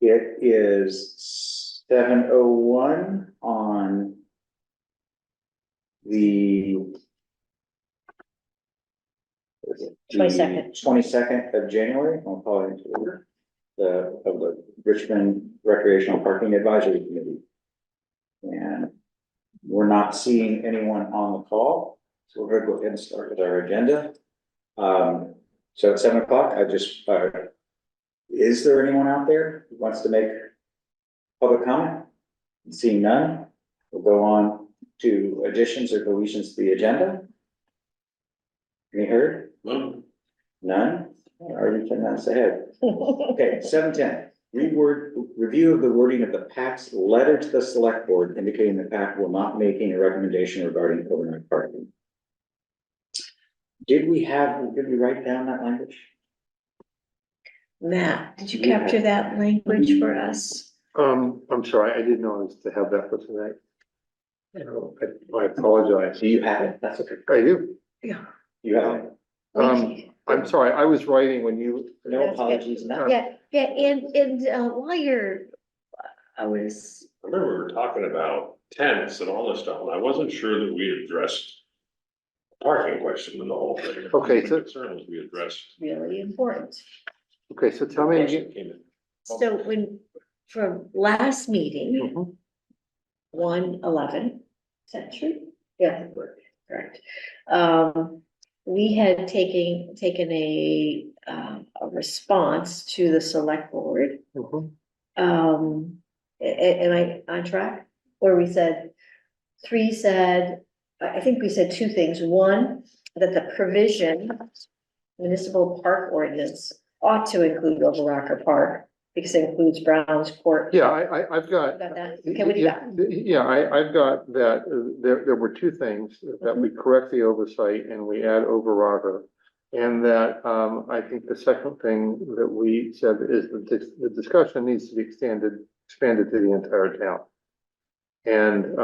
It is 7:01 on the 22nd of January. I'll call it into order. Of the Richmond Recreational Parking Advisory Committee. And we're not seeing anyone on the call, so we're gonna go ahead and start with our agenda. So at 7 o'clock, is there anyone out there who wants to make public comment? Seeing none, we'll go on to additions or deletions to the agenda. Any heard? None. None? Already 10 minutes ahead. Okay, 7:10. Review of the wording of the PAC's letter to the select board indicating the PAC will not make any recommendation regarding overnight parking. Did we write down that language? Matt, did you capture that language for us? I'm sorry, I didn't know I was to have that for tonight. I apologize. Do you have it? That's okay. I do. Yeah. You have it. I'm sorry, I was writing when you. No That's good. apologies. Matt. Yeah, and while you're, I remember we were talking about tents and all this stuff, and I wasn't sure that we addressed the parking question in the whole thing. Okay, so- Concerns we addressed. really important. Okay, so tell me again. Came in. So from last meeting, Mhm. 1/11, is that true? Yeah, correct. We had taken a response to the select board. Mhm. Am I on track? Where we said, I think we said two things. One, that the provision municipal park ordinance ought to include Overrocker Park because it includes Brown's Court. Yeah, I've got. Got that? Okay, what do you got? Yeah, I've got that, there were two things, that we correct the oversight and we add overrocker. And that, I think the second thing that we said is that the discussion needs to be expanded to the entire town. And,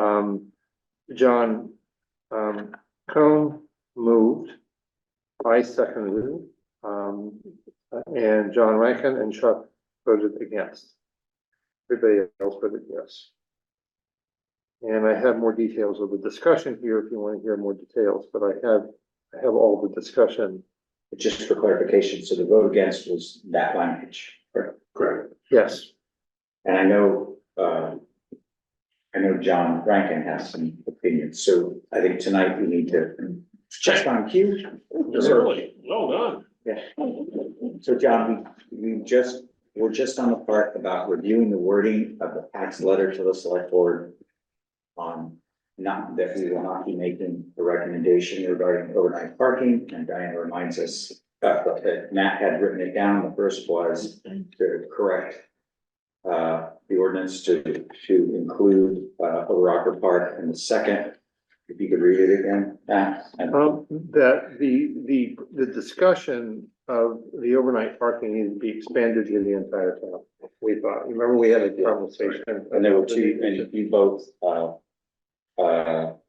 John, Cone moved, I seconded, and John Rankin and Chuck voted against. Everybody else voted yes. And I have more details of the discussion here if you want to hear more details, but I have all the discussion. Just for clarification, so the vote against was that language, correct? Correct. Yes. And I know John Rankin has some opinions, so I think tonight we need to, just on cue. You're early. Well done. Yeah. So John, we're just on the part about reviewing the wording of the PAC's letter to the select board on not that we will not be making a recommendation regarding overnight parking, and Diana reminds us that Matt had written it down. The first was to correct the ordinance to include Overrocker Park, and the second, if you could read it again, Matt. That the discussion of the overnight parking needs to be expanded to the entire town. We thought, remember we had a conversation. And there were two, and you both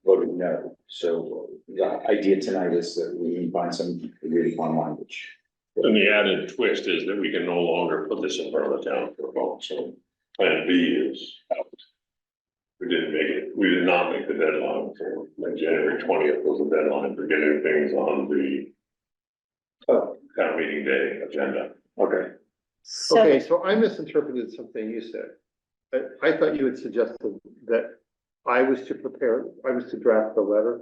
voted no. So the idea tonight is that we find some agreed upon language. And the added twist is that we can no longer put this in front of the town for a vote, so plan B is out. We did not make the deadline for, like, January 20th was the deadline for getting things on the town meeting day agenda. Okay. Okay, so I misinterpreted something you said. I thought you had suggested that I was to draft the letter.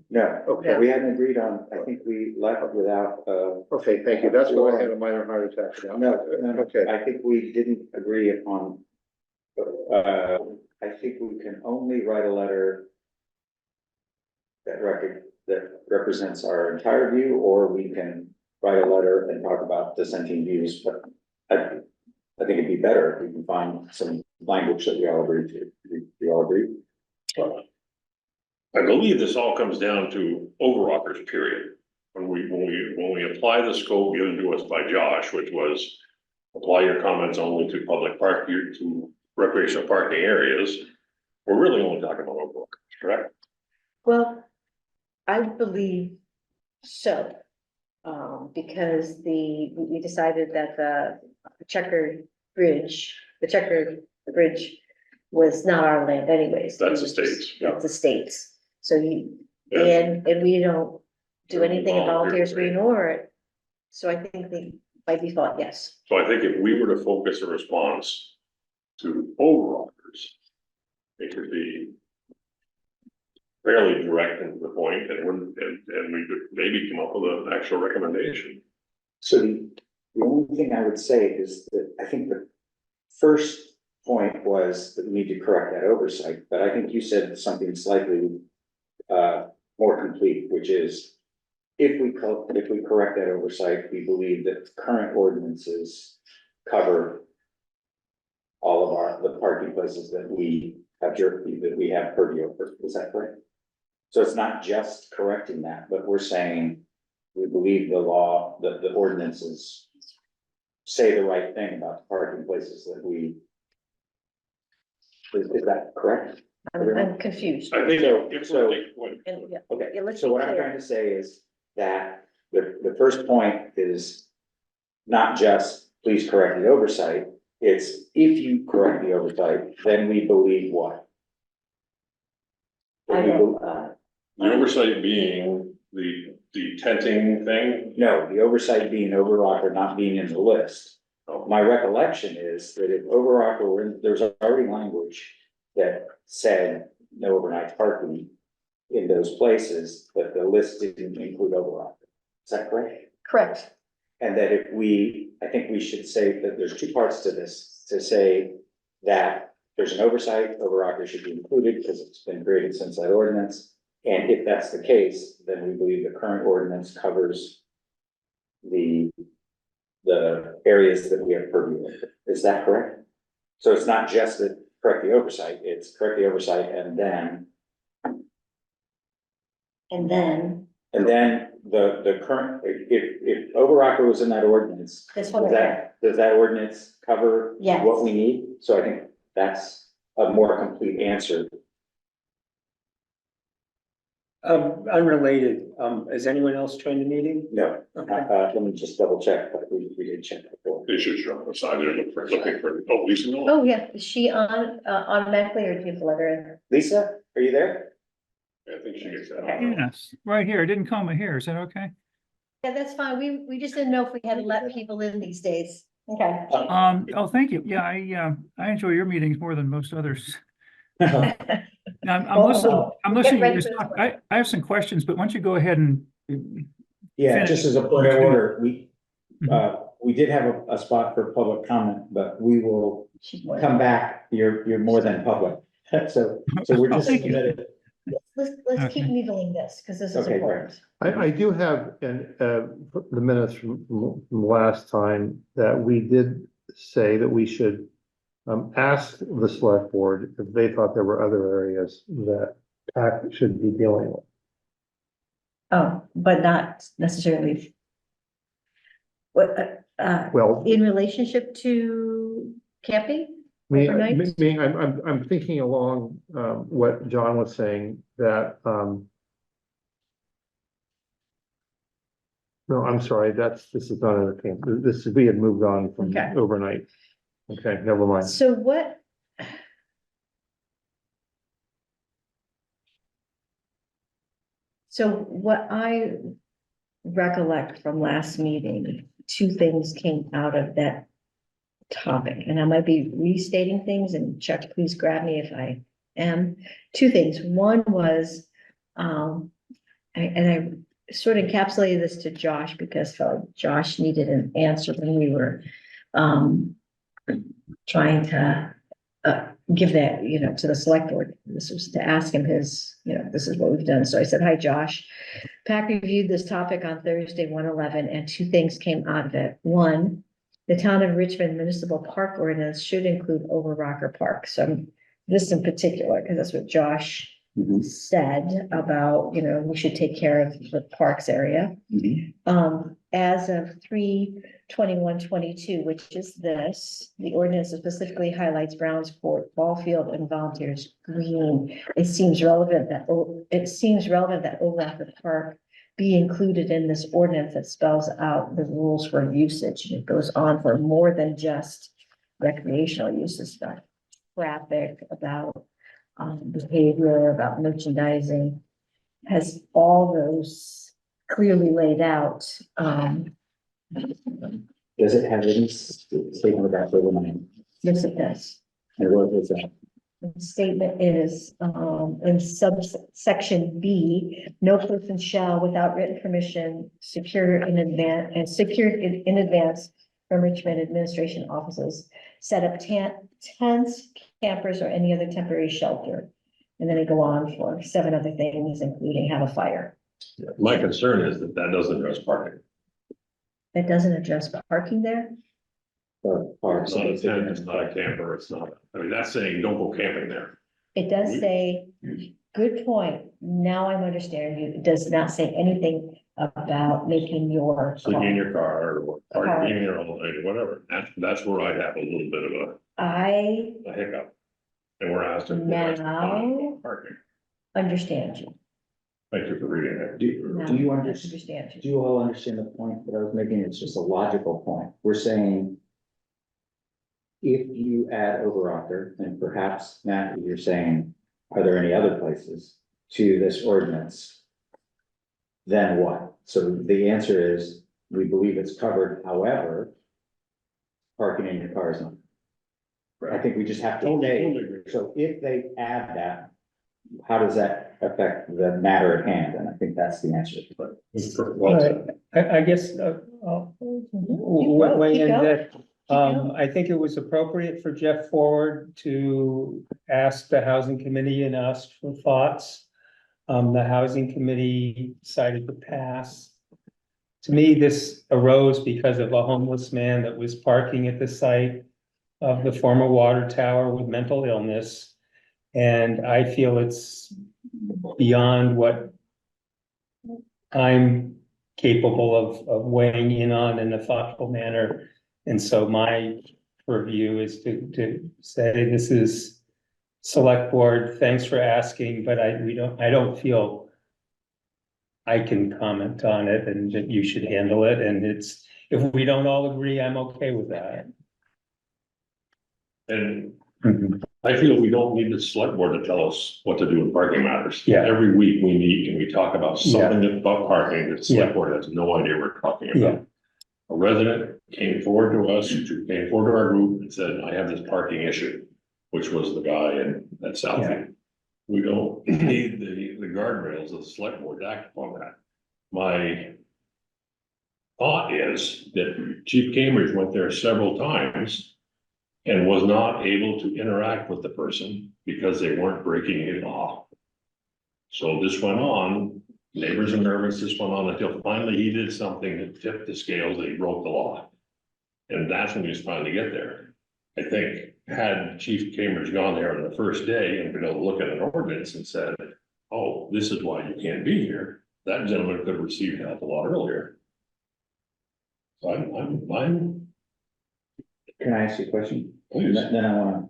No, Okay. we hadn't agreed on, I think we left it without, Okay, thank you. That's why I had a minor heart attack. no, Okay. I think we didn't agree upon. I think we can only write a letter that represents our entire view, or we can write a letter and talk about dissenting views, but I think it'd be better if we can find some language that we all agree to. We all agree? I believe this all comes down to overrockers, period. When we apply the scope given to us by Josh, which was apply your comments only to public park, to recreational parking areas, we're really only talking about overrockers, correct? Well, I believe so, because we decided that the checkered Bridge, the Checker Bridge was not our land anyways. That's the state's, yeah. That's the state's. So Yeah. and we don't do anything in volunteers, we Volunteer, right. ignore it. So I think by default, yes. So I think if we were to focus a response to overrockers, it could be fairly direct and to the point, and wouldn't, and we could maybe come up with an actual recommendation. So the only thing I would say is that I think the first point was that we need to correct that oversight, but I think you said something slightly more complete, which is if we correct that oversight, we believe that current ordinances cover all of the parking places that we have purview over. Is that correct? So it's not just correcting that, but we're saying we believe the law, that the ordinances say the right thing about the parking places that we. Is that correct? I'm confused. I think if So- And, yeah, Okay, yeah, let's so be what I'm clear. trying to say is that the first point is not just please correct the oversight, it's if you correct the oversight, then we believe what? I don't, The oversight being the tenting thing. No, the oversight being Overrock or not being in the list. My recollection is that if Overrock were in, there's already language that said no overnight parking in those places, but the list didn't include Overrock. Is that correct? correct. And that I think we should say that there's two parts to this, to say that there's an oversight, Overrocker should be included because it's been created since that ordinance. And if that's the case, then we believe the current ordinance covers the areas that we have purview of. Is that correct? So it's not just that correct the oversight, it's correct the oversight and then the current, if Overrocker was in that ordinance, This one right here. does that ordinance cover Yes. what we need? So I think that's a more complete answer. Unrelated, has anyone else joined the meeting? No, Okay. let me just double check, but we did check before. They should show on the side there, looking for, oh, Lisa, no. Oh, yeah, is she on, automatically or do you have to let her in? Lisa, are you there? I think she gets that. Okay. Yes, right here. It didn't coma here. Is that okay? Yeah, that's fine. We just didn't know if we had to let people in these days. Okay. Oh, thank you. Yeah, I enjoy your meetings more than most others. I'm listening, I'm listening. to ready you for this talk. one. I have some questions, but once you go ahead and. Yeah, just as a point of order, Mhm. we did have a spot for public comment, but we will She's more- come back. You're more than public. So we're just Thank you. committed. Let's keep Okay. needling this, because this is Okay, important. I do have the minutes from last time that we did say that we should ask the select board if they thought there were other areas that PAC should be dealing with. Oh, but not necessarily. What, Well, in relationship to camping? Me, Overnight? I'm thinking along, what John was saying, that, no, I'm sorry, this is not a camp, we had moved on from Okay. overnight. Okay, never mind. So what? So what I recollect from last meeting, two things came out of that topic, and I might be restating things, and Chuck, please grab me if I am. Two things. One was, and I sort of encapsulated this to Josh because I felt like Josh needed an answer when we were trying to give that, to the select board. This was to ask him his, this is what we've done. So I said, hi, Josh. PAC reviewed this topic on Thursday, 1/11, and two things came out of it. One, the town of Richmond municipal park ordinance should include Overrocker Park. So this in particular, because that's what Josh said about, we should take care of the parks area. As of 3/21/22, which is this, the ordinance specifically highlights Browns Court, ball field, and volunteers green. It seems relevant that Overrocker Park be included in this ordinance that spells out the rules for usage. And it goes on for more than just recreational uses stuff. Traffic, about behavior, about merchandising. Has all those clearly laid out. Does it have any statement about overnight? Yes, it does. And what was that? The statement is, in subsection B, no person shall without written permission secure in advance and secured in advance from Richmond administration offices, set up tents, campers, or any other temporary shelter. And then they go on for 7 other things, including have a fire. My concern is that that doesn't address parking. That doesn't address parking there. Or It's not a tent, it's not a camper, it's not, I mean, that's saying don't go camping there. It does say, good point. Now I'm understanding you. It does not say anything about making your. Sleeping in your car or parking in your own night or whatever. That's where I have a little bit of I a hiccup. And we're asked to. Now- Parking. understand you. Thank you for reading that. Now Do you I understand? you. Do you all understand the point that I was making? It's just a logical point. We're saying if you add Overocker, and perhaps, Matt, you're saying, are there any other places to this ordinance? Then what? So the answer is, we believe it's covered, however, parking in your car is not. I think we just have to say, so if they add that, how does that affect the matter at hand? And I think that's the answer. Well said. I guess, I'll weigh in that, going. I think it was appropriate for Jeff Forward to ask the housing committee and ask for thoughts. The housing committee decided to pass. To me, this arose because of a homeless man that was parking at the site of the former water tower with mental illness. And I feel it's beyond what I'm capable of weighing in on in a thoughtful manner. And so my purview is to say, this is select board, thanks for asking, but I don't feel I can comment on it and that you should handle it. And it's, if we don't all agree, I'm okay with that. And I feel we don't need the select board to tell us what to do in parking matters. Yeah. Every week we meet and we talk about something about parking that the select Yeah. board has no idea we're talking Yeah. about. A resident came forward to us, came forward to our group and said, I have this parking issue, which was the guy in that Southie. We don't need the guardrails of the select board to act upon that. My thought is that Chief Cambridge went there several times and was not able to interact with the person because they weren't breaking a law. So this went on, neighbors are nervous, this went on until finally he did something that tipped the scales that he broke the law. And that's when he was trying to get there. I think had Chief Cambridge gone there on the first day and been able to look at an ordinance and said, oh, this is why you can't be here, that gentleman could have received help a lot earlier. So I'm. Can I ask you a question? Please. Then I wanna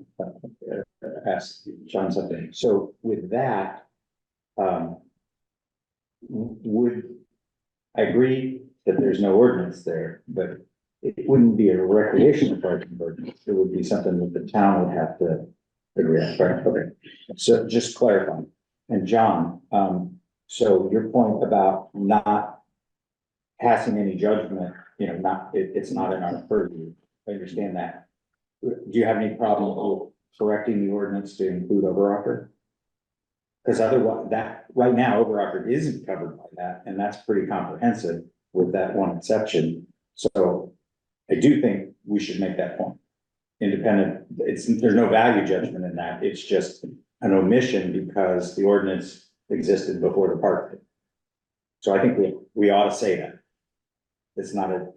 ask John something. So with that, I agree that there's no ordinance there, but it wouldn't be a recreational parking ordinance. It would be something that the town would have to agree on, right? Okay, so just clarifying. And John, so your point about not passing any judgment, it's not in our purview. I understand that. Do you have any problem with correcting the ordinance to include Overocker? Because otherwise, that, right now, Overocker isn't covered by that, and that's pretty comprehensive with that one exception. So I do think we should make that point. Independent, there's no value judgment in that, it's just an omission because the ordinance existed before the park did. So I think we ought to say that. It's not it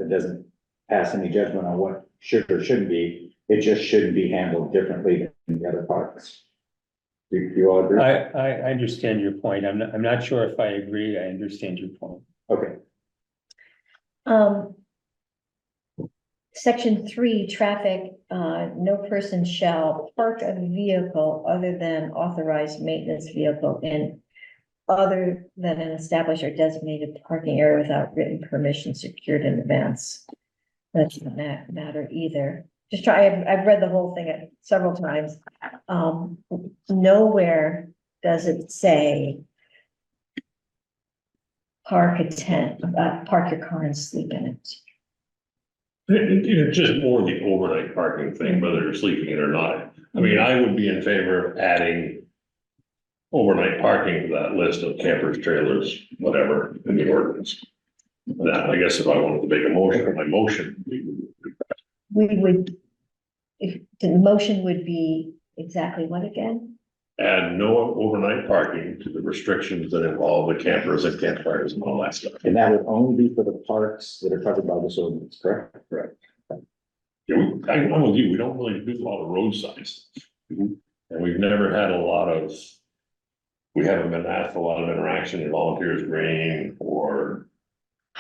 doesn't pass any judgment on what should or shouldn't be, it just shouldn't be handled differently than the other parks. Do you all agree? I understand your point. I'm not sure if I agree. I understand your point. Okay, Section 3, traffic, no person shall park a vehicle other than authorized maintenance vehicle in other than an established or designated parking area without written permission secured in advance. That doesn't matter either. just try, I've read the whole thing several times. Nowhere does it say park a tent, park your car and sleep in it. It's just more the overnight parking thing, whether you're sleeping in it or not. I mean, I would be in favor of adding overnight parking to that list of campers, trailers, whatever, in the ordinance. That, I guess if I wanted to make a motion, my motion, We would, if the motion would be exactly what again? add no overnight parking to the restrictions that involve the campers and campfires and all that stuff. And that would only be for the parks that are covered by this ordinance, correct? Correct. Yeah, I'm with you, we don't really do a lot of roadside stuff. And we've never had a lot of, we haven't been asked a lot of interaction in Volunteers Green or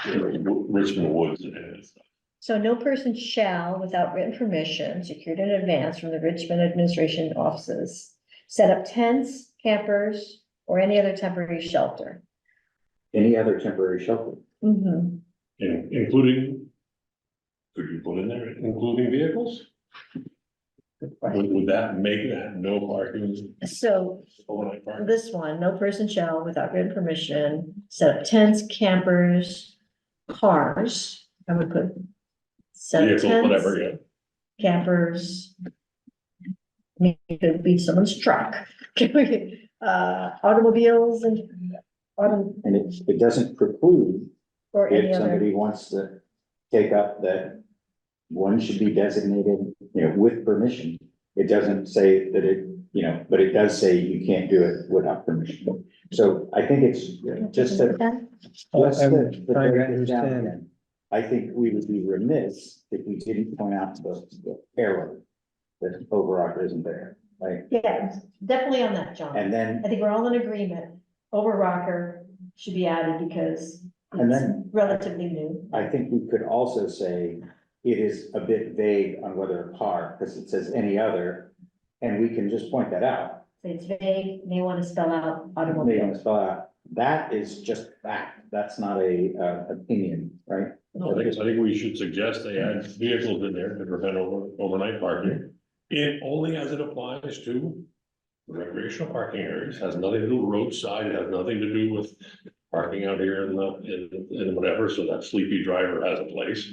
Richmond Woods and any of that stuff. So no person shall, without written permission, secured in advance from the Richmond administration offices, set up tents, campers, or any other temporary shelter. Any other temporary shelter? Mhm. Including, could you put in there, including vehicles? Would that make that no parking? So Overnight parking? this one, no person shall, without written permission, set up tents, campers, cars, I would put. Set up Vehicle, tents, whatever, yeah. campers. I mean, it could be someone's truck, automobiles and And it doesn't preclude or any if other. somebody wants to take up that one should be designated, with permission. It doesn't say that it, but it does say you can't do it without permission. So I think it's just to. Let's I'm the trying to break this down understand. again. I think we would be remiss if we didn't point out the error that Overrocker isn't there, right? Yeah, definitely on that, John. And then, I think we're all in agreement. Over rocker should be added because And it's then- relatively new. I think we could also say it is a bit vague on whether a park, because it says any other, and we can just point that out. So it's vague, they want to spell out They want automobile. to spell out, that is just fact, that's not a opinion, right? No, I think we should suggest they add vehicles in there to prevent overnight parking. It only as it applies to recreational parking areas, has nothing to do with roadside, it has nothing to do with parking out here in whatever, so that sleepy driver has a place.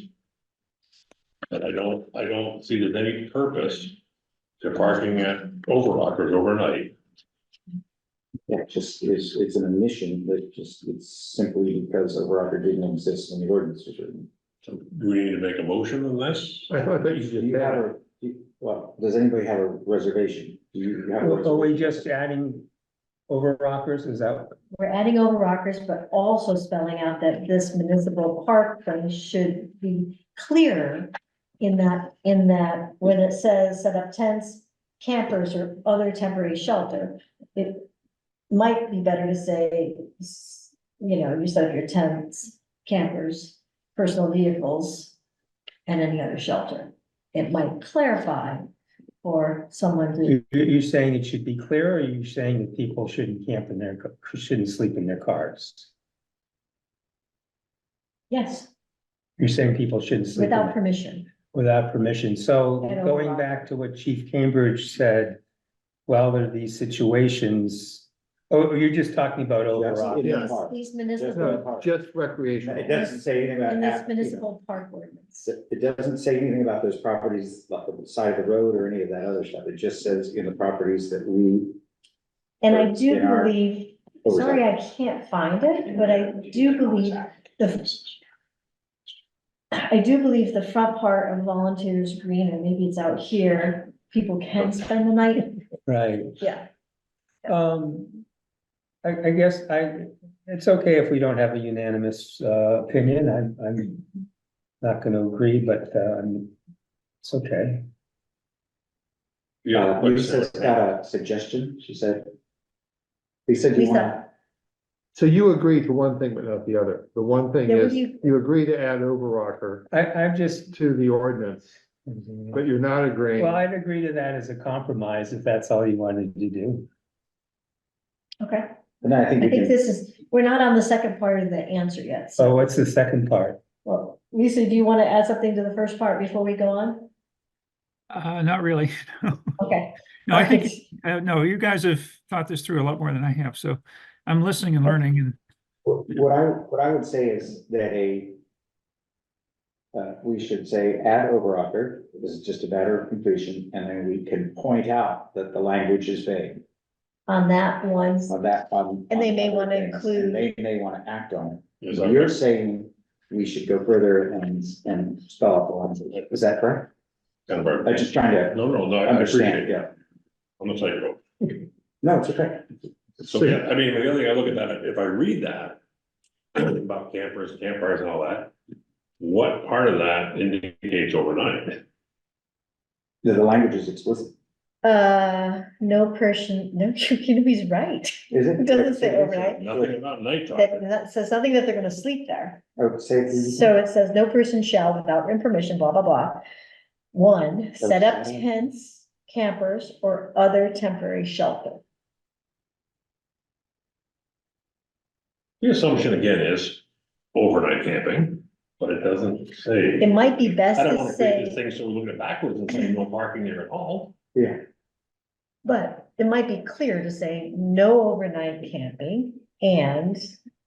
And I don't see there's any purpose to parking at Overlockers overnight. Yeah, it's an omission that it's simply because Overrocker didn't exist when the ordinance was written. So do we need to make a motion on this? I thought that you Do just you have had. well, does anybody have a reservation? Do you have a Are we reservation? just adding over rockers? Is that? We're adding over rockers, but also spelling out that this municipal park thing should be clearer in that when it says set up tents, campers or other temporary shelter, it might be better to say, you set up your tents, campers, personal vehicles, and any other shelter. It might clarify for someone to, You're saying it should be clear, or are you saying that people shouldn't camp in shouldn't sleep in their cars? yes, You're saying people shouldn't sleep without permission. without permission. So And going overall. back to what Chief Cambridge said, well, there are these situations. Oh, you're just talking about overall. It is These- park. These Just municipal, park. Just recreational. It doesn't say anything about. in this you know, municipal park ordinance. It doesn't say anything about those properties, like the side of the road or any of that other stuff. It just says in the properties that we. And I do in our believe, oversight. sorry, I can't find it, but I do believe the front part of Volunteers Green, and maybe it's out here, people can spend the night. Right. Yeah. I guess it's okay if we don't have a unanimous, opinion. I'm not gonna agree, but, it's okay. Yeah. Lisa's got a suggestion, she said. Lisa, do you Lisa. want? So you agree to one thing but not the other. The one thing Yeah, what is, do you- you agree to add Overrocker I'm just, to the ordinance, but you're not agreeing. well, I'd agree to that as a compromise if that's all you wanted to do. Okay, And I think I we think can, this is, we're not on the second part of the answer yet, So so, what's the second part? well, Lisa, do you want to add something to the first part before we go on? Not really. Okay. No, I think, no, you guys have thought this through a lot more than I have, so I'm listening and learning and What I would say is that we should say add overocker, this is just a matter of completion, and then we can point out that the language is vague On that one, on that, on. And they on may other wanna things, include- and they may wanna act on Is it. that You're right? saying we should go further and spell out the lines, is that correct? Kind of our- I'm just trying to No, I understand, appreciate it. yeah, I'm gonna tell you. no, it's okay. So, yeah, I mean, the other thing I look at that, if I read that about campers, campfires and all that, what part of that indicates overnight? The language is explicit, no person, no, you know, he's right. is it? It doesn't say overnight. Nothing about nighttime. That says nothing that they're gonna sleep there. Oh, say it again. So it says, no person shall without written permission, blah, blah, blah. One, set up tents, campers, or other temporary shelter. The assumption again is overnight camping, but it doesn't say. It might be best I don't to wanna create this say, thing so we're looking backwards and saying no parking there at all. Yeah, but it might be clear to say, no overnight camping and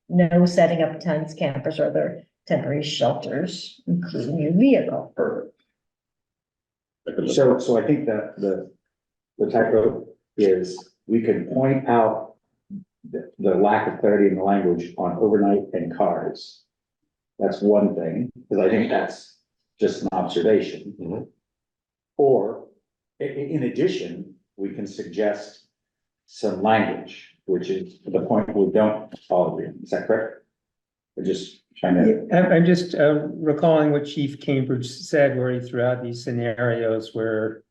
no setting up tents, campers, or other temporary shelters, including your vehicle. so I think that the typo is, we could point out the lack of clarity in the language on overnight and cars. That's one thing, because I think that's just an observation. Mhm. Or, in addition, we can suggest some language, which is the point we don't all agree on. Is that correct? We're just trying to, I'm just recalling what Chief Cambridge said, where he threw out these scenarios where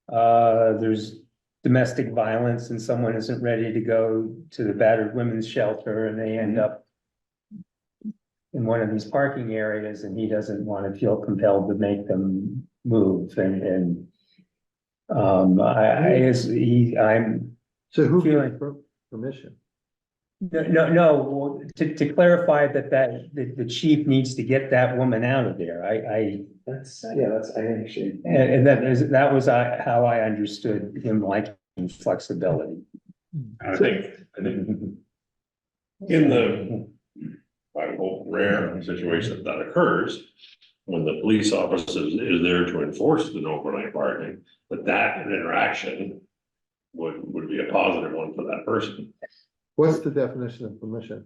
there's domestic violence and someone isn't ready to go to the battered women's shelter and they end up in one of these parking areas and he doesn't want to feel compelled to make them move and I'm So who Feeling- gives permission? no, to clarify that the chief needs to get that woman out of there. I actually. and that was how I understood him liking flexibility. I think in the, I hope, rare situation that occurs, when the police officer is there to enforce the no overnight parking, that interaction would be a positive one for that person. What's the definition of permission?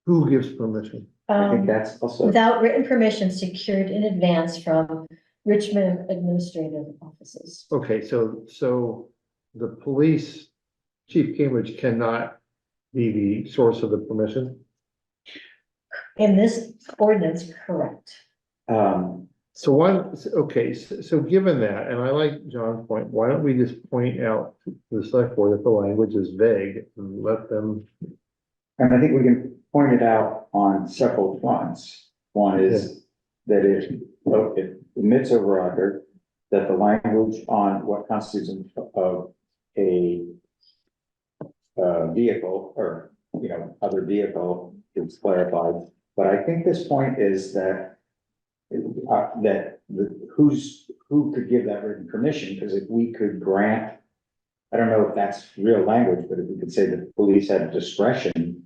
Who gives permission? I think that's also, Without written permission secured in advance from Richmond administrative offices. Okay, so the police, Chief Cambridge cannot be the source of the permission? In this ordinance, correct. So so given that, and I like John's point, why don't we just point out to the select board that the language is vague and let them. and I think we can point it out on several fronts. One is that it admits overocker, that the language on what constitutes a vehicle or, other vehicle is clarified. But I think this point is that who could give that written permission, because if we could grant, I don't know if that's real language, but if we could say the police have discretion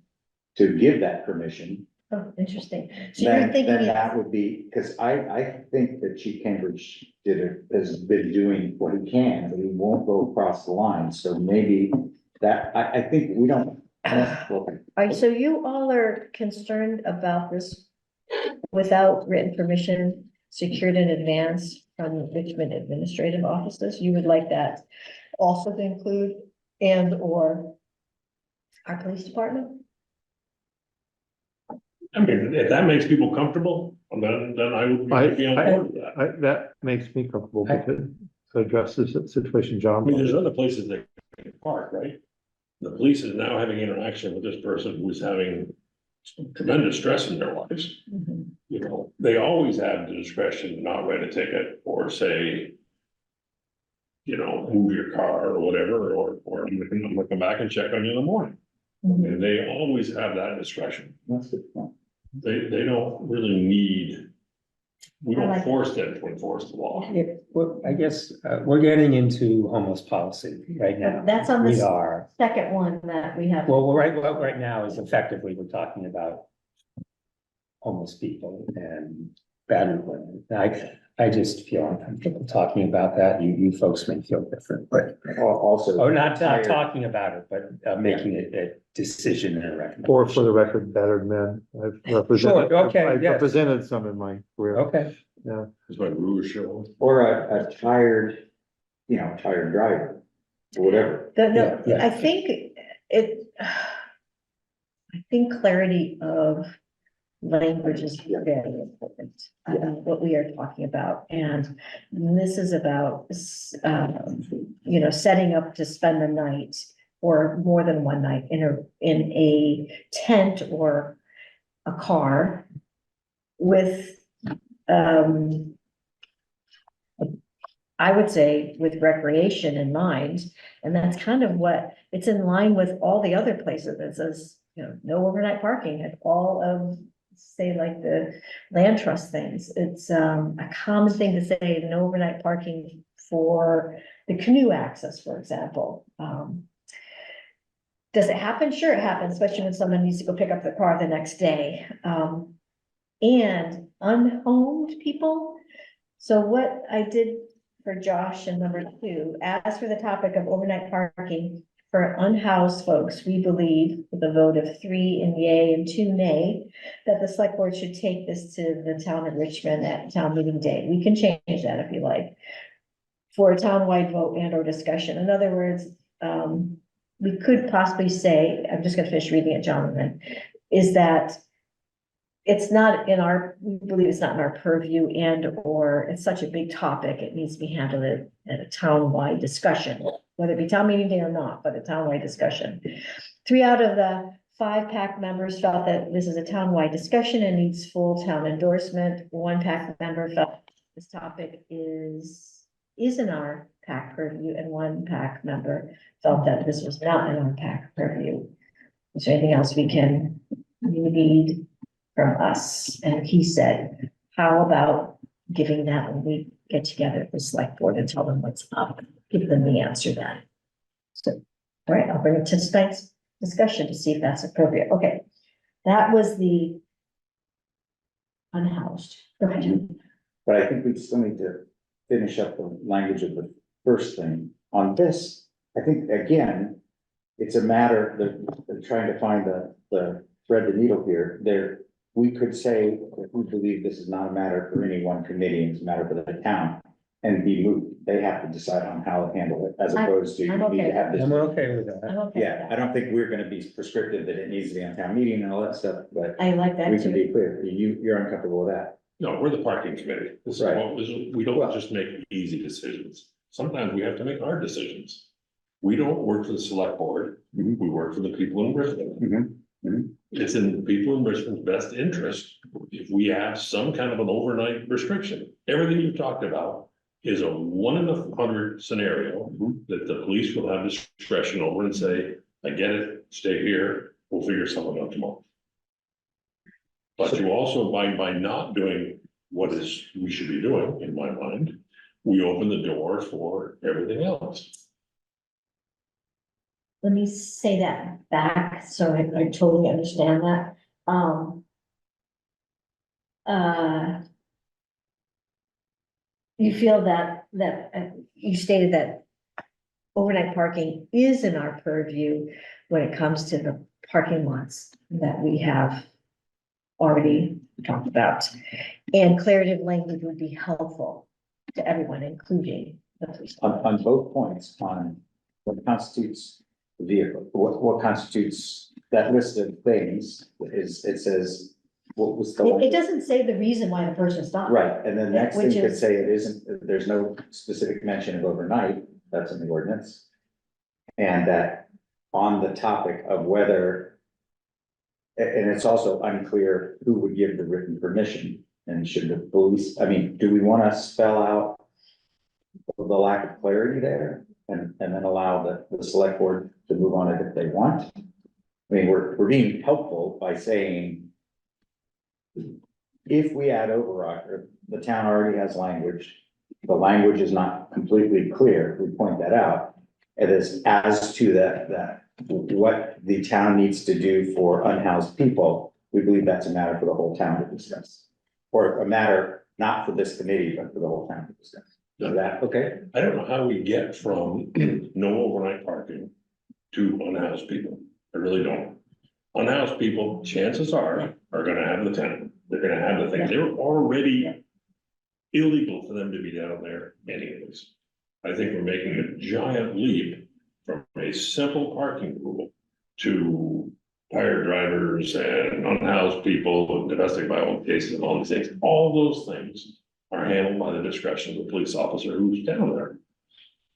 to give that permission, Oh, interesting. So you're then thinking, that would be, because I think that Chief Cambridge has been doing what he can, but he won't go across the line, so maybe that, I think we don't. so you all are concerned about this without written permission secured in advance from Richmond administrative offices? You would like that also to include and or our police department? I mean, if that makes people comfortable, then I would be on board with that. That makes me comfortable to address this situation, I John. mean, there's other places that can park, right? The police is now having interaction with this person who's having tremendous stress in their lives. Mhm. They always have the discretion to not write a ticket or say, move your car or whatever, or I'm gonna come back and check on you in the morning. Mhm. And they always have that discretion. That's a good point. They don't really need We don't force them to enforce the law. Well, I guess, we're getting into homeless policy right now. That's on We this are. second one that we have. Well, right now is effectively, we're talking about homeless people and bad women. I just feel uncomfortable talking about that. You folks may feel different, but, Also. or not tired- talking about it, but making it a decision and a recommendation. Or for the record, battered men. I've represented, Sure, okay, I've yes. represented some in my career. Okay, Yeah. It's my rouge show. Or a tired, tired driver, or whatever. No, Yeah. I think I think clarity of language is very important. What we are talking about, and this is about, setting up to spend the night or more than one night in a tent or a car with, I would say with recreation in mind, and that's kind of what, it's in line with all the other places that says, no overnight parking at all of, say, like the land trust things. It's a common thing to say, no overnight parking for the canoe access, for example. Does it happen? Sure, it happens, especially when someone needs to go pick up their car the next day. And unhomed people. So what I did for Josh and number 2, as for the topic of overnight parking for unhoused folks, we believe with a vote of 3 in yay and 2 nay, that the select board should take this to the town of Richmond at town meeting day. We can change that if you like, for a townwide vote and or discussion. In other words, we could possibly say, I'm just gonna finish reading it, Jonathan, is that it's not in our, we believe it's not in our purview and, or it's such a big topic, it needs to be handled at a townwide discussion, whether it be town meeting day or not, but a townwide discussion. 3 out of the 5 PAC members felt that this is a townwide discussion and needs full town endorsement. 1 PAC member felt this topic is in our PAC purview, and 1 PAC member felt that this was not in our PAC purview. Is there anything else you need from us? And he said, how about giving that when we get together at the select board and tell them what's up, give them the answer then. So, all right, I'll bring it to tonight's discussion to see if that's appropriate. Okay, that was the unhoused. Go ahead. But I think we still need to finish up the language of the first thing. On this, I think, again, it's a matter that they're trying to find the thread the needle here. We could say, if we believe this is not a matter for any one committee, it's a matter for the town, and be moved. They have to decide on how to handle it, as opposed to, you I'm need okay. to have this. I'm okay with that. I'm okay with Yeah, that. I don't think we're gonna be prescriptive that it needs to be on town meeting and all that stuff, but I like that we can too. be clear. You're uncomfortable with that. No, we're the parking committee. This is Right. we don't just make easy decisions. Sometimes we have to make hard decisions. We don't work for the select board. We work for the people in Richmond. It's in the people in Richmond's best interest if we have some kind of an overnight restriction. Everything you've talked about is a 1 in 100 scenario that the police will have discretion over and say, I get it, stay here, we'll figure something out tomorrow. But you also, by not doing what we should be doing, in my mind, we open the door for everything else. Let me say that back, so I totally understand that. You feel that you stated that overnight parking is in our purview when it comes to the parking lots that we have already talked about. And claritative language would be helpful to everyone, including the police. On both points, on what constitutes the vehicle, what constitutes that list of things is, it says, what was the. It doesn't say the reason why the person stopped. Right, and then the next thing Which could is- say it isn't, there's no specific mention of overnight, that's in the ordinance. And that on the topic of whether. And it's also unclear who would give the written permission, and should the police, do we wanna spell out the lack of clarity there? And then allow the select board to move on it if they want? We're being helpful by saying. if we add Overrock, the town already has language. The language is not completely clear, we point that out. It is as to that what the town needs to do for unhoused people, we believe that's a matter for the whole town to discuss. Or a matter not for this committee, but for the whole town to discuss. Is that okay? I don't know how we get from no overnight parking to unhoused people. I really don't. Unhoused people, chances are gonna have the tenant. They're gonna have the thing. They're already illegal for them to be down there anyways. I think we're making a giant leap from a simple parking rule to hired drivers and unhoused people and domestic violence cases and all these things. All those things are handled by the discretion of the police officer who's down there.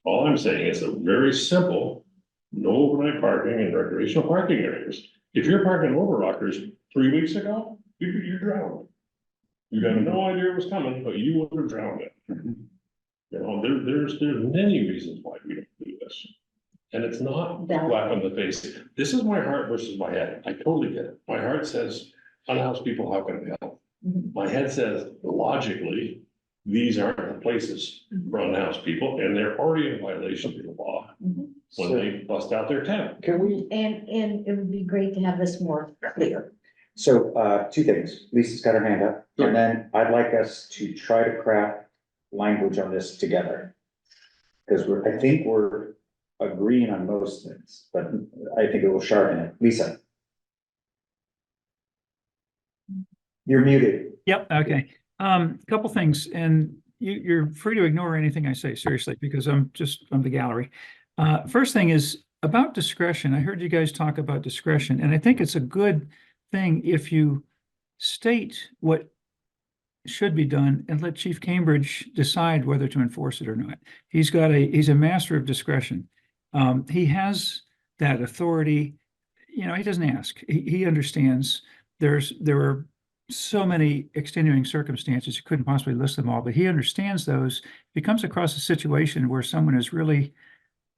All I'm saying is a very simple, no overnight parking in recreational parking areas. If you're parking overlockers 3 weeks ago, you're drowned. You got no idea it was coming, but you would have drowned it. You know, there's many reasons why we don't do this. And it's not a slap in the face. This is my heart versus my head. I totally get it. My heart says, unhoused people, how can I help? My head says, logically, these aren't the places for unhoused people, and they're already in violation of the law when they bust out their tent. Can we, And it would be great to have this more clear. so, two things, Lisa's got her hand up, and then I'd like us to try to craft language on this together. Because I think we're agreeing on most things, but I think it will sharpen it. Lisa. You're muted. Yep, okay. Couple things, and you're free to ignore anything I say, seriously, because I'm the gallery. First thing is about discretion. I heard you guys talk about discretion, and I think it's a good thing if you state what should be done and let Chief Cambridge decide whether to enforce it or not. He's a master of discretion. He has that authority. You know, he doesn't ask. He understands there are so many extenuating circumstances, you couldn't possibly list them all, but he understands those. If he comes across a situation where someone is really,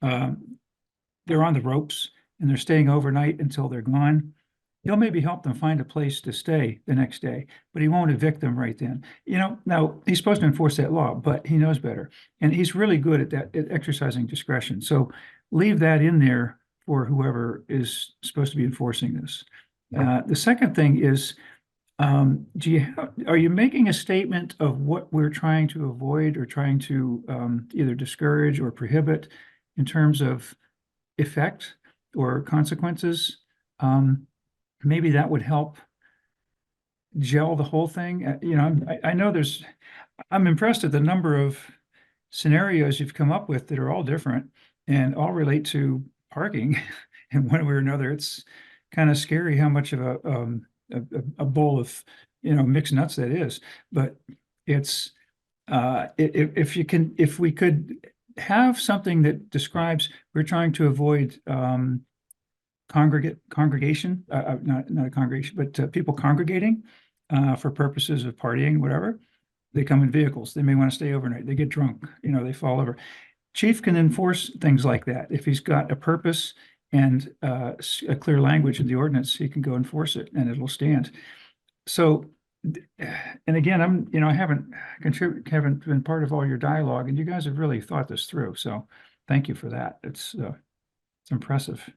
they're on the ropes and they're staying overnight until they're gone, he'll maybe help them find a place to stay the next day, but he won't evict them right then. You know, now he's supposed to enforce that law, but he knows better. And he's really good at that, at exercising discretion. So leave that in there for whoever is supposed to be enforcing this. The second thing is, are you making a statement of what we're trying to avoid or trying to either discourage or prohibit in terms of effect or consequences? Maybe that would help gel the whole thing. You know, I know I'm impressed at the number of scenarios you've come up with that are all different and all relate to parking in one way or another. It's kind of scary how much of a bowl of, you know, mixed nuts that is, but it's if we could have something that describes we're trying to avoid congregation, not a congregation, but people congregating for purposes of partying, whatever. They come in vehicles. They may want to stay overnight. They get drunk. You know, they fall over. Chief can enforce things like that. If he's got a purpose and a clear language in the ordinance, he can go enforce it and it'll stand. So, and again, I haven't been part of all your dialogue, and you guys have really thought this through. So thank you for that. It's impressive.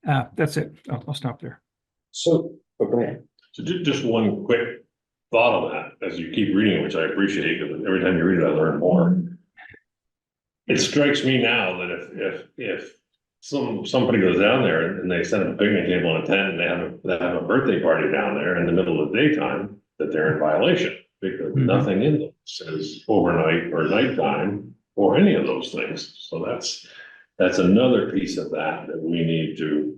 That's it. I'll stop there. So, go ahead. So just one quick thought on that, as you keep reading, which I appreciate, because every time you read it, I learn more. It strikes me now that if somebody goes down there and they set up a picnic table on a tent and they have a birthday party down there in the middle of the daytime, that they're in violation, because nothing in them says overnight or nighttime or any of those things. So that's another piece of that we need to,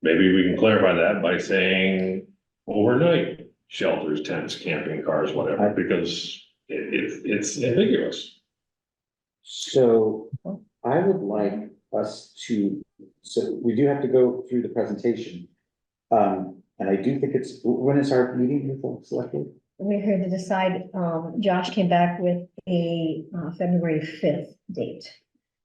maybe we can clarify that by saying overnight shelters, tents, camping cars, whatever, because it's ambiguous. So I would like us to, so we do have to go through the presentation. And I do think when is our meeting with the select board? We're here to decide, Josh came back with a February 5th date.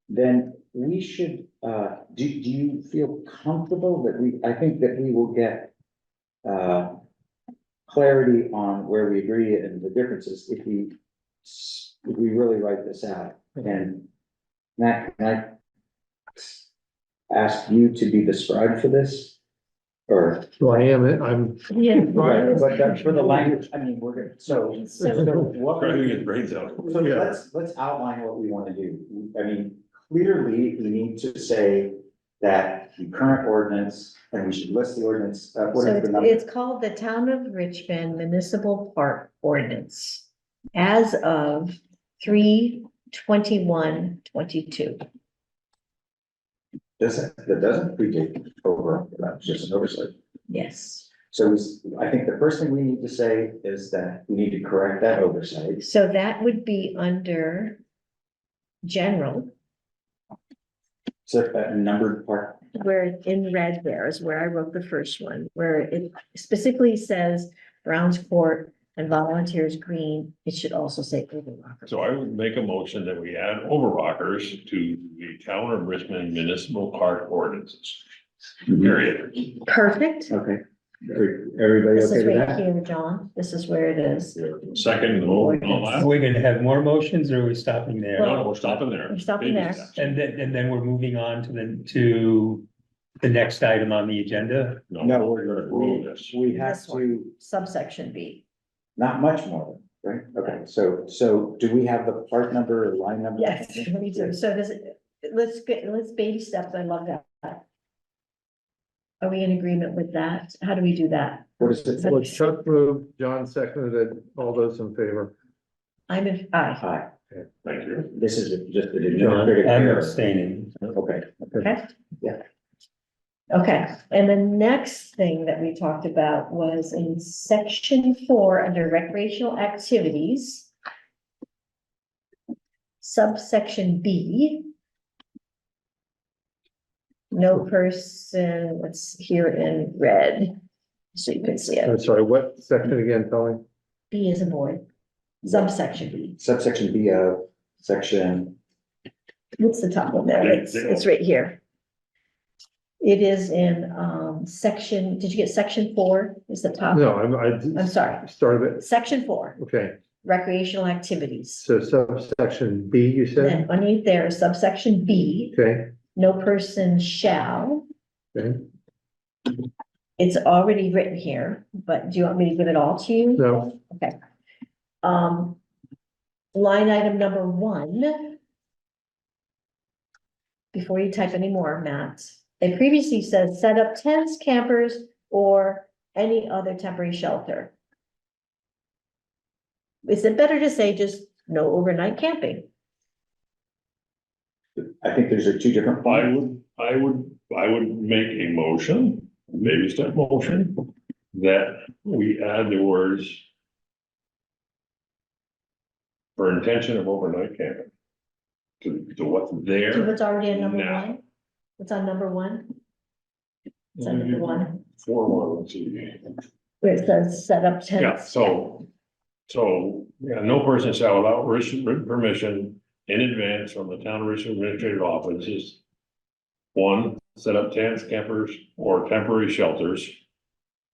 Then we should, do you feel comfortable that I think that we will get clarity on where we agree and the differences, if we really write this out. And Matt, can I ask you to be the scribe for this? Or, So I am, I'm, Yeah. but that's for the language, I mean, we're good, so what Driving we, his brains out. so let's outline what we want to do. I mean, clearly, we need to say that the current ordinance, and we should list the ordinance, what So is the number? it's called the Town of Richmond Municipal Park Ordinance as of 3/21/22. That doesn't predate over, that's just an oversight. Yes. So I think the first thing we need to say is that we need to correct that oversight. So that would be under general, So a numbered part, where in red there is where I wrote the first one, where it specifically says Browns Court and Volunteers Green. It should also say Overlocker. So I would make a motion that we add overrockers to the Town of Richmond Municipal Park ordinances. Period. Perfect. okay. Everybody This okay is with right that? here, John. This is where it is. Second, the vote and all Are that. we gonna have more motions or are we stopping there? No, no, we're stopping there. We're stopping Baby there. steps. And then we're moving on to the next item on the agenda. No, we're gonna rule this. We have This one. to, Subsection B. not much more, right? Okay, so do we have the part number or line number? Yes, me too. So let's baby steps. I love that. Are we in agreement with that? How do we do that? What is it? well, Chuck moved, John seconded, all those in favor. I'm in, aye. Hi, Thank you. this is just an John, administrative I'm error. abstaining. Okay, Okay. Yeah. Okay, and the next thing that we talked about was in section 4 under recreational activities. Subsection B. No person, what's here in red, so you can see I'm it. sorry, what section again, Tony? B is a boy. Subsection B. subsection B of section, What's the top one there? It's right here. It is in section, did you get section 4? Is the top? No, I'm sorry, started it, section 4, okay, recreational activities. so subsection B, you Then said? underneath there, subsection B, Okay, no person shall. okay, It's already written here, but do you want me to give it all to you? No. Okay. Line item number 1. Before you type any more, Matt, it previously says set up tents, campers, or any other temporary shelter. Is it better to say just no overnight camping? I think those are two different. I would make a motion, baby step motion, that we add the words for intention of overnight camping to what's To there. what's already on number Now. 1? What's on number 1? It's on number 1, 4-1, let's see. where it says set up Yeah, tents. so, yeah, no person shall without written permission in advance from the town of Richmond administrative offices. 1, set up tents, campers, or temporary shelters.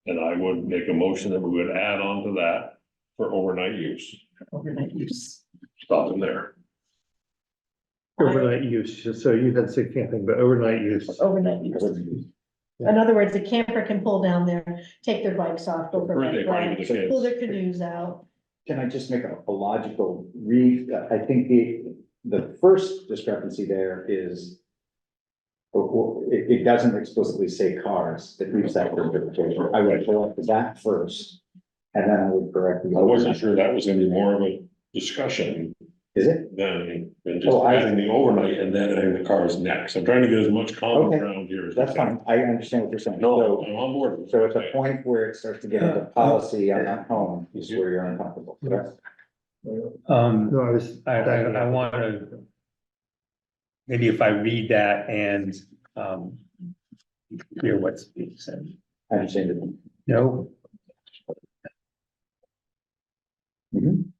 And I would make a motion that we would add on to that for overnight use. Overnight use. Stop them there. overnight use, so you had said camping, but overnight use. Overnight use. In other words, the camper can pull down there, take their bikes off, go for a Birthday bike party ride, with the pull their kids. canoes out. Can I just make a logical read? I think the first discrepancy there is it doesn't explicitly say cars, it leaves that for interpretation. I would correct that first, and then I would correct the. I wasn't sure that was gonna be more of a discussion Is it? than just Oh, adding the overnight and then adding the cars next. I'm trying to get as much common Okay. ground here as. That's we can. fine, I understand what you're saying. No, So- I'm on board. So at the point where it starts to get into policy on that home is where you're uncomfortable, correct? No, I was. I wanna. Maybe if I read that and, hear what's being said. I understand it. No, Mhm.